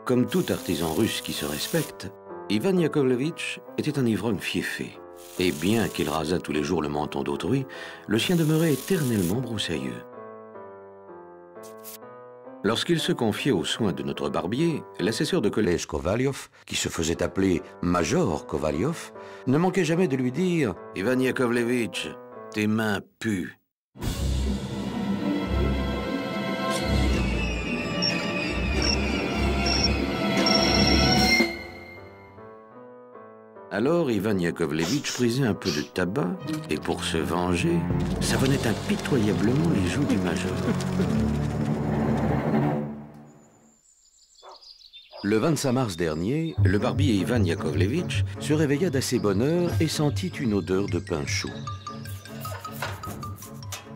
Comme tout artisan russe qui se respecte, Ivan Yakovlevitch était un ivrogne fieffé. Et bien qu'il rasât tous les jours le menton d'autrui, le sien demeurait éternellement broussailleux. Lorsqu'il se confiait aux soins de notre barbier, l'assesseur de collège Kovalyov, qui se faisait appeler Major Kovalyov, ne manquait jamais de lui dire « Ivan Yakovlevitch, tes mains puent ». Alors Ivan Yakovlevitch prisait un peu de tabac et pour se venger, savonnait impitoyablement les joues du major. Le 25 mars dernier, le barbier Ivan Yakovlevitch se réveilla d'assez bonne heure et sentit une odeur de pain chaud.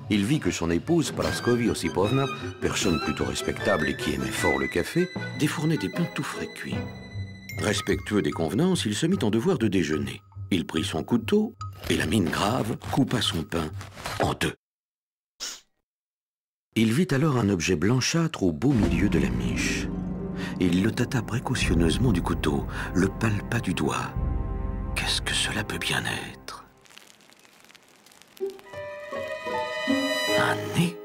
Il vit que son épouse, Paraskovie Osipovna, personne plutôt respectable et qui aimait fort le café, défournait des pains tout frais cuits. Respectueux des convenances, il se mit en devoir de déjeuner. Il prit son couteau et, la mine grave, coupa son pain en deux. Il vit alors un objet blanchâtre au beau milieu de la miche. Il le tâta précautionneusement du couteau, le palpa du doigt. Qu'est-ce que cela peut bien être? Un nez?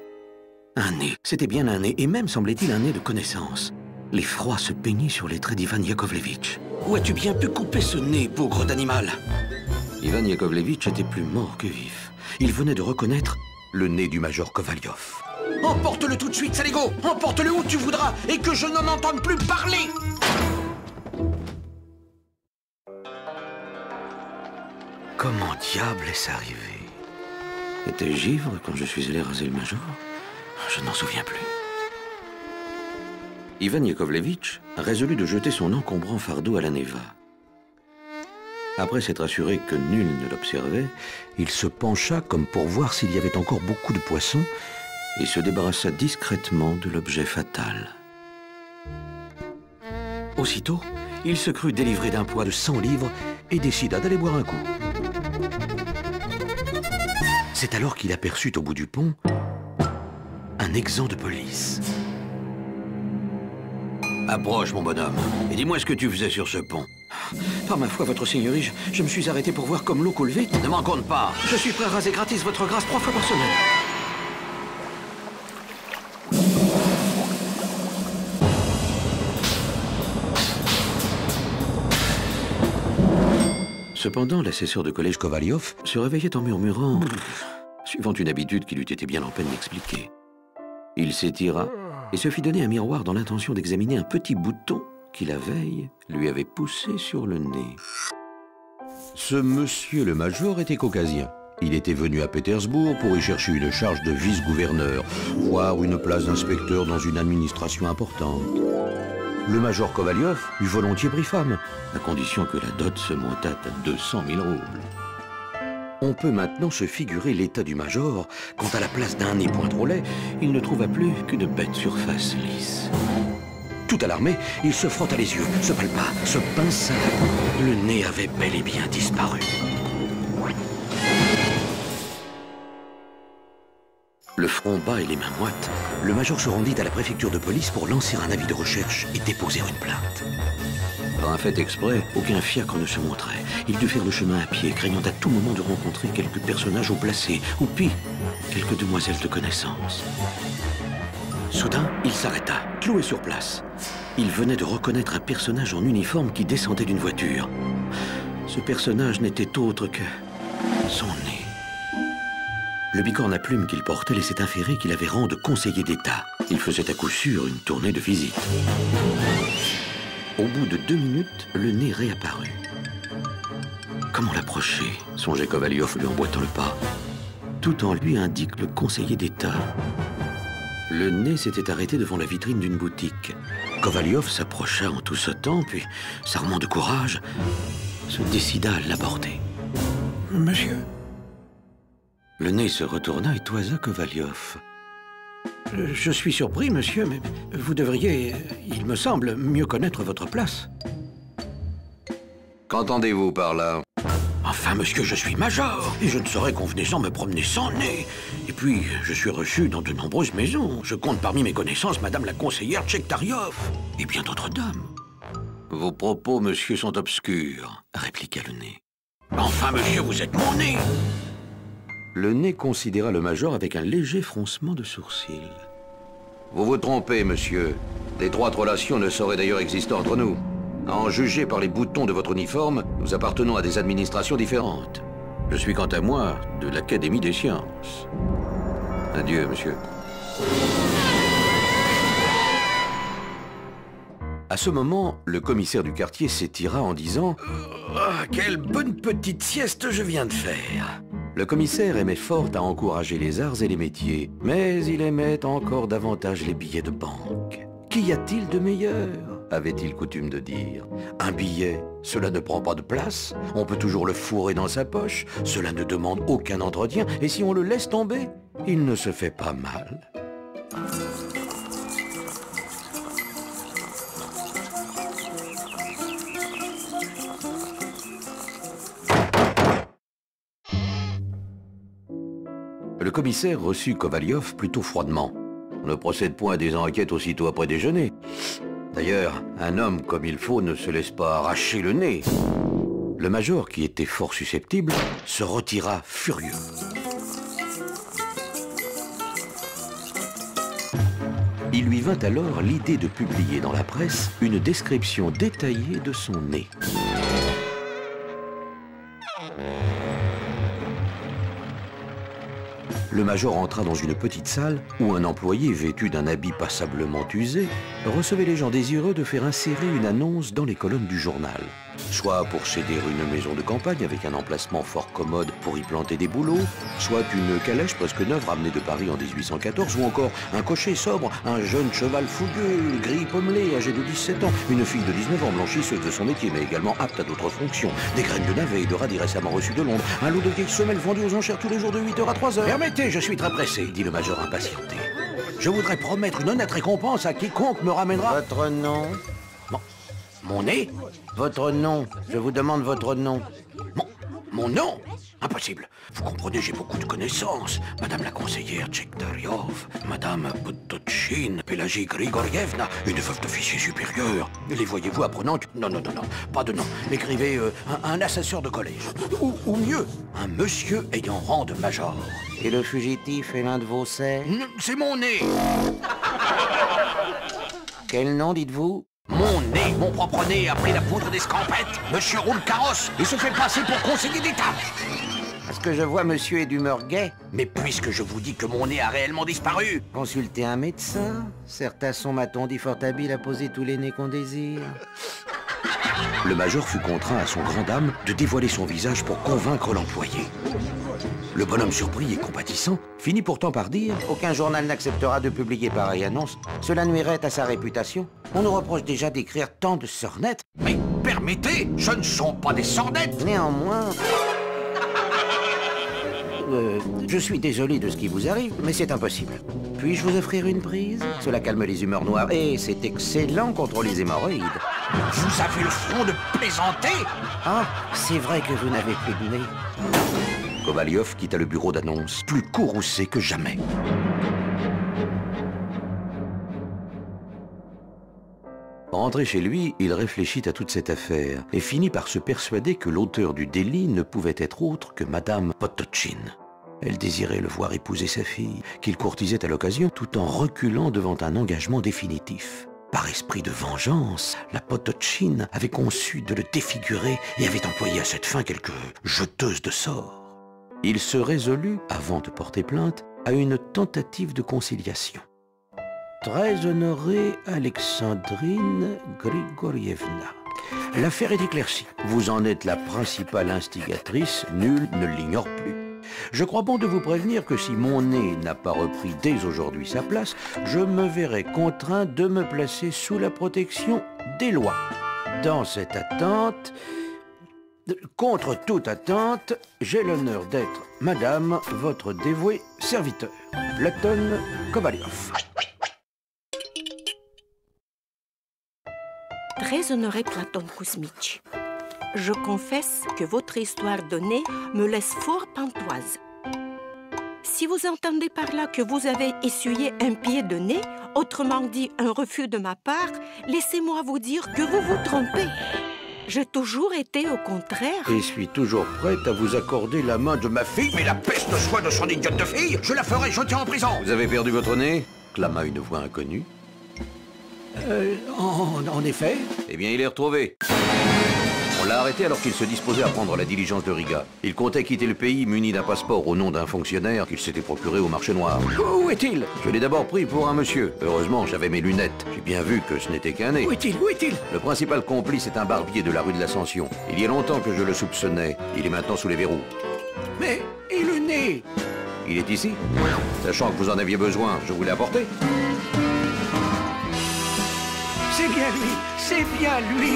Un nez, c'était bien un nez, et même semblait-il un nez de connaissance. L'effroi se peignit sur les traits d'Ivan Yakovlevitch. Où as-tu bien pu couper ce nez, bougre d'animal? Ivan Yakovlevitch était plus mort que vif. Il venait de reconnaître le nez du major Kovalyov. Emporte-le tout de suite, saligo! Emporte-le où tu voudras, et que je n'en entende plus parler! Comment diable est-ce arrivé? Étais-je ivre quand je suis allé raser le major? Je n'en souviens plus. Ivan Yakovlevitch résolut de jeter son encombrant fardeau à la Neva. Après s'être assuré que nul ne l'observait, il se pencha comme pour voir s'il y avait encore beaucoup de poissons et se débarrassa discrètement de l'objet fatal. Aussitôt, il se crut délivré d'un poids de 100 livres et décida d'aller boire un coup. C'est alors qu'il aperçut au bout du pont un exempt de police. Approche, mon bonhomme, et dis-moi ce que tu faisais sur ce pont. Par ma foi, votre seigneurie, je me suis arrêté pour voir comme l'eau coule vite. Ne m'en compte pas. Je suis prêt à raser gratis votre grâce 3 fois par semaine. Cependant, l'assesseur de collège Kovalyov se réveillait en murmurant, suivant une habitude qu'il eût été bien en peine d'expliquer. Il s'étira et se fit donner un miroir dans l'intention d'examiner un petit bouton qui, la veille, lui avait poussé sur le nez. Ce monsieur le major était caucasien. Il était venu à Pétersbourg pour y chercher une charge de vice-gouverneur, voire une place d'inspecteur dans une administration importante. Le major Kovalyov eût volontiers pris femme, à condition que la dot se montât à 200 000 roubles. On peut maintenant se figurer l'état du major quand, à la place d'un nez point trop laid, il ne trouva plus qu'une bête surface lisse. Tout alarmé, il se frotta les yeux, se palpa, se pinça. Le nez avait bel et bien disparu. Le front bas et les mains moites, le major se rendit à la préfecture de police pour lancer un avis de recherche et déposer une plainte. Par un fait exprès, aucun fiacre ne se montrait. Il dut faire le chemin à pied, craignant à tout moment de rencontrer quelques personnages haut placés, ou pis, quelques demoiselles de connaissance. Soudain, il s'arrêta, cloué sur place. Il venait de reconnaître un personnage en uniforme qui descendait d'une voiture. Ce personnage n'était autre que son nez. Le bicorne à plumes qu'il portait laissait inférer qu'il avait rang de conseiller d'État. Il faisait à coup sûr une tournée de visite. Au bout de 2 minutes, le nez réapparut. Comment l'approcher? Songeait Kovalyov lui emboîtant le pas. Tout en lui indique le conseiller d'État. Le nez s'était arrêté devant la vitrine d'une boutique. Kovalyov s'approcha en tout sautant, puis, s'armant de courage, se décida à l'aborder. « Monsieur ?» Le nez se retourna et toisa Kovalyov. « Je suis surpris, monsieur, mais vous devriez, il me semble, mieux connaître votre place. » Qu'entendez-vous par là? Enfin, monsieur, je suis major, et je ne saurais convenir sans me promener sans nez. Et puis, je suis reçu dans de nombreuses maisons. Je compte parmi mes connaissances madame la conseillère Tchektariov, et bien d'autres dames. Vos propos, monsieur, sont obscurs, répliqua le nez. Enfin, monsieur, vous êtes mon nez. Le nez considéra le major avec un léger froncement de sourcils. Vous vous trompez, monsieur. D'étroites relations ne sauraient d'ailleurs exister entre nous. À en juger par les boutons de votre uniforme, nous appartenons à des administrations différentes. Je suis quant à moi de l'Académie des sciences. Adieu, monsieur. À ce moment, le commissaire du quartier s'étira en disant « Quelle bonne petite sieste je viens de faire !» Le commissaire aimait fort à encourager les arts et les métiers, mais il aimait encore davantage les billets de banque. Qu'y a-t-il de meilleur ? Avait-il coutume de dire. Un billet, cela ne prend pas de place, on peut toujours le fourrer dans sa poche, cela ne demande aucun entretien, et si on le laisse tomber, il ne se fait pas mal. Le commissaire reçut Kovalyov plutôt froidement. On ne procède point à des enquêtes aussitôt après déjeuner. D'ailleurs, un homme comme il faut ne se laisse pas arracher le nez. Le major, qui était fort susceptible, se retira furieux. Il lui vint alors l'idée de publier dans la presse une description détaillée de son nez. Le major entra dans une petite salle où un employé vêtu d'un habit passablement usé recevait les gens désireux de faire insérer une annonce dans les colonnes du journal. Soit pour céder une maison de campagne avec un emplacement fort commode pour y planter des bouleaux, soit une calèche presque neuve ramenée de Paris en 1814, ou encore un cocher sobre, un jeune cheval fougueux, gris pommelé, âgé de 17 ans, une fille de 19 ans blanchisseuse de son métier mais également apte à d'autres fonctions, des graines de navet et de radis récemment reçues de Londres, un lot de vieilles semelles vendues aux enchères tous les jours de 8h à 3h. Permettez, je suis très pressé, dit le major impatienté. Je voudrais promettre une honnête récompense à quiconque me ramènera... Votre nom? Mon nez? Votre nom. Je vous demande votre nom. Mon nom? Impossible. Vous comprenez, j'ai beaucoup de connaissances. Madame la conseillère Tchektariov, Madame Potochin, Pélagie Grigorievna, une veuve d'officier supérieur. Les voyez-vous apprenant que... Non, pas de nom. Écrivez un assesseur de collège. Ou mieux, un monsieur ayant rang de major. Et le fugitif est l'un de vos serfs? C'est mon nez. Quel nom dites-vous? Mon nez, mon propre nez a pris la poudre d'escampette. Monsieur roule carrosse et se fait passer pour conseiller d'État. Est-ce que je vois monsieur est d'humeur gaie? Mais puisque je vous dis que mon nez a réellement disparu... Consultez un médecin. Certains sont, m'a-t-on dit, fort habiles à poser tous les nez qu'on désire. Le major fut contraint à son grand dame de dévoiler son visage pour convaincre l'employé. Le bonhomme surpris et compatissant finit pourtant par dire « Aucun journal n'acceptera de publier pareille annonce. Cela nuirait à sa réputation. On nous reproche déjà d'écrire tant de sornettes. » Mais permettez, ce ne sont pas des sornettes. Néanmoins... je suis désolé de ce qui vous arrive, mais c'est impossible. Puis-je vous offrir une prise? Cela calme les humeurs noires et c'est excellent contre les hémorroïdes. Vous avez le front de plaisanter? Ah, c'est vrai que vous n'avez plus de nez. Kovalyov quitta le bureau d'annonce, plus courroucé que jamais. Rentré chez lui, il réfléchit à toute cette affaire et finit par se persuader que l'auteur du délit ne pouvait être autre que Madame Potochin. Elle désirait le voir épouser sa fille, qu'il courtisait à l'occasion tout en reculant devant un engagement définitif. Par esprit de vengeance, la Potochin avait conçu de le défigurer et avait employé à cette fin quelques jeteuses de sorts. Il se résolut, avant de porter plainte, à une tentative de conciliation. Très honorée Alexandrine Grigorievna, l'affaire est éclaircie. Vous en êtes la principale instigatrice, nul ne l'ignore plus. Je crois bon de vous prévenir que si mon nez n'a pas repris dès aujourd'hui sa place, je me verrai contraint de me placer sous la protection des lois. Dans cette attente, contre toute attente, j'ai l'honneur d'être, madame, votre dévoué serviteur, Platon Kovalyov. Très honoré Platon Kouzmitch. Je confesse que votre histoire de nez me laisse fort pantoise. Si vous entendez par là que vous avez essuyé un pied de nez, autrement dit un refus de ma part, laissez-moi vous dire que vous vous trompez. J'ai toujours été au contraire. Et suis toujours prête à vous accorder la main de ma fille, mais la peste soit de son idiote de fille, je la ferai jeter en prison. Vous avez perdu votre nez? Clama une voix inconnue. En effet. Eh bien, il est retrouvé. On l'a arrêté alors qu'il se disposait à prendre la diligence de Riga. Il comptait quitter le pays muni d'un passeport au nom d'un fonctionnaire qu'il s'était procuré au marché noir. Où est-il? Je l'ai d'abord pris pour un monsieur. Heureusement, j'avais mes lunettes. J'ai bien vu que ce n'était qu'un nez. Où est-il? Où est-il? Le principal complice est un barbier de la rue de l'Ascension. Il y a longtemps que je le soupçonnais. Il est maintenant sous les verrous. Mais, et le nez? Il est ici. Sachant que vous en aviez besoin, je vous l'ai apporté. C'est bien lui! C'est bien lui!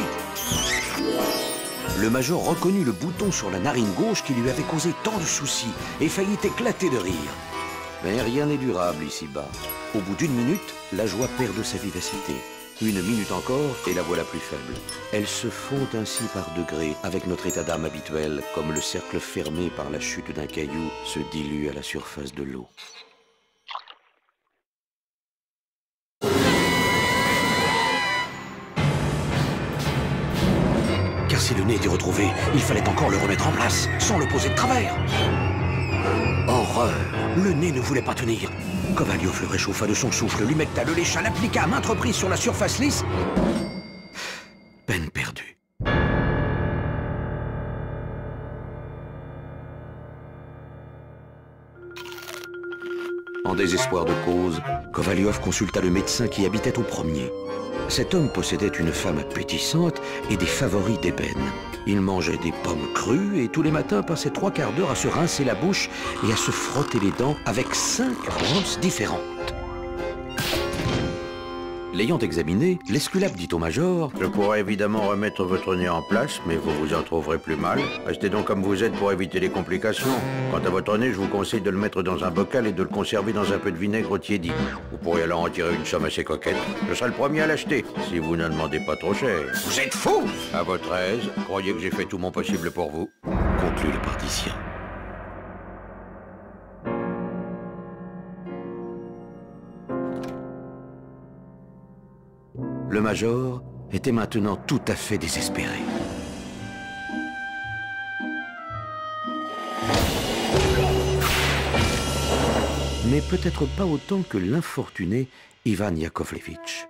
Le major reconnut le bouton sur la narine gauche qui lui avait causé tant de soucis et faillit éclater de rire. Mais rien n'est durable ici-bas. Au bout d'une minute, la joie perd de sa vivacité. Une minute encore et la voilà plus faible. Elle se fond ainsi par degrés avec notre état d'âme habituel, comme le cercle fermé par la chute d'un caillou se dilue à la surface de l'eau. Car si le nez était retrouvé, il fallait encore le remettre en place, sans le poser de travers. Horreur! Le nez ne voulait pas tenir. Kovalyov le réchauffa de son souffle, l'humecta, le lécha, l'appliqua à maintes reprises sur la surface lisse. Peine perdue. En désespoir de cause, Kovalyov consulta le médecin qui habitait au premier. Cet homme possédait une femme appétissante et des favoris d'ébène. Il mangeait des pommes crues et tous les matins passait 3/4 d'heure à se rincer la bouche et à se frotter les dents avec 5 brosses différentes. L'ayant examiné, l'Esculape dit au major: Je pourrais évidemment remettre votre nez en place, mais vous vous en trouverez plus mal. Restez donc comme vous êtes pour éviter les complications. Quant à votre nez, je vous conseille de le mettre dans un bocal et de le conserver dans un peu de vinaigre tiédi. Vous pourriez alors en tirer une somme assez coquette. Je serai le premier à l'acheter, si vous ne demandez pas trop cher. Vous êtes fou! À votre aise, croyez que j'ai fait tout mon possible pour vous. conclut le pardicien. Le major était maintenant tout à fait désespéré. Mais peut-être pas autant que l'infortuné Ivan Yakovlevitch.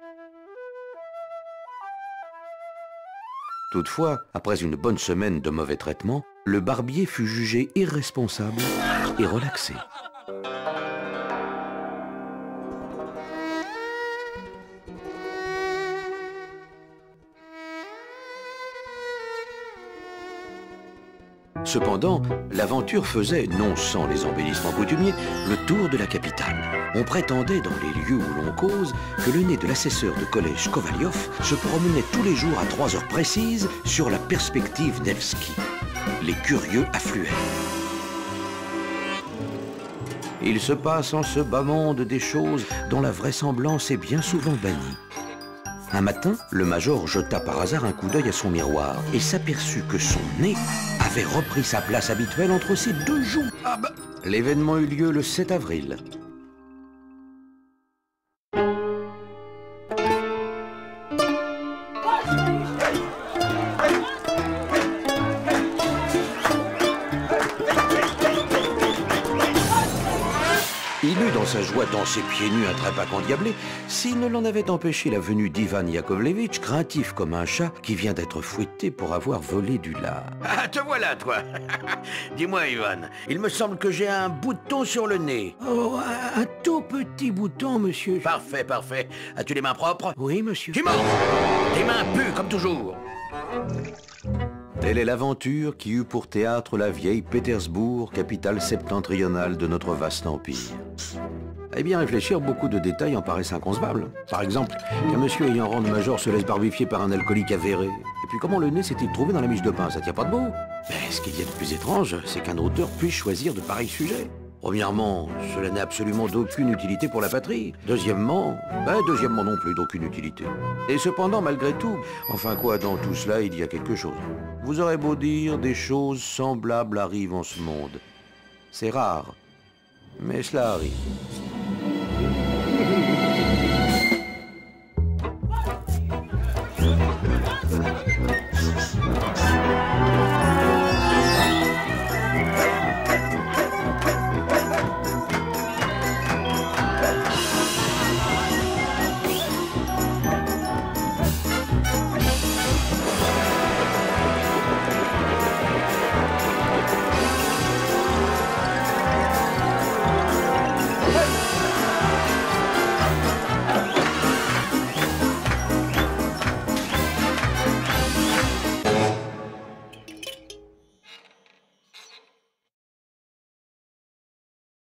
Toutefois, après une bonne semaine de mauvais traitements, le barbier fut jugé irresponsable et relaxé. Cependant, l'aventure faisait, non sans les embellissements coutumiers, le tour de la capitale. On prétendait, dans les lieux où l'on cause, que le nez de l'assesseur de collège Kovalyov se promenait tous les jours à 3 heures précises sur la perspective Nevski. Les curieux affluaient. Il se passe en ce bas monde des choses dont la vraisemblance est bien souvent bannie. Un matin, le major jeta par hasard un coup d'œil à son miroir et s'aperçut que son nez avait repris sa place habituelle entre ses deux joues. L'événement eut lieu le 7 avril. Il eut dans sa joie danser pieds nus un trépas endiablé s'il ne l'en avait empêché la venue d'Ivan Yakovlevitch, craintif comme un chat qui vient d'être fouetté pour avoir volé du lard. Ah, te voilà, toi. Dis-moi, Ivan, il me semble que j'ai un bouton sur le nez. Oh, un tout petit bouton, monsieur. Parfait, parfait. As-tu les mains propres? Oui, monsieur. Tu mens! Tes mains puent, comme toujours. Telle est l'aventure qui eut pour théâtre la vieille Pétersbourg, capitale septentrionale de notre vaste empire. À bien réfléchir, beaucoup de détails en paraissent inconcevables. Par exemple, qu'un monsieur ayant rang de major se laisse barbifier par un alcoolique avéré. Et puis comment le nez s'est-il trouvé dans la miche de pain? Ça tient pas debout. Mais ce qu'il y a de plus étrange, c'est qu'un auteur puisse choisir de pareils sujets. Premièrement, cela n'a absolument d'aucune utilité pour la patrie. Deuxièmement non plus d'aucune utilité. Et cependant, malgré tout, enfin quoi, dans tout cela, il y a quelque chose. Vous aurez beau dire, des choses semblables arrivent en ce monde. C'est rare, mais cela arrive.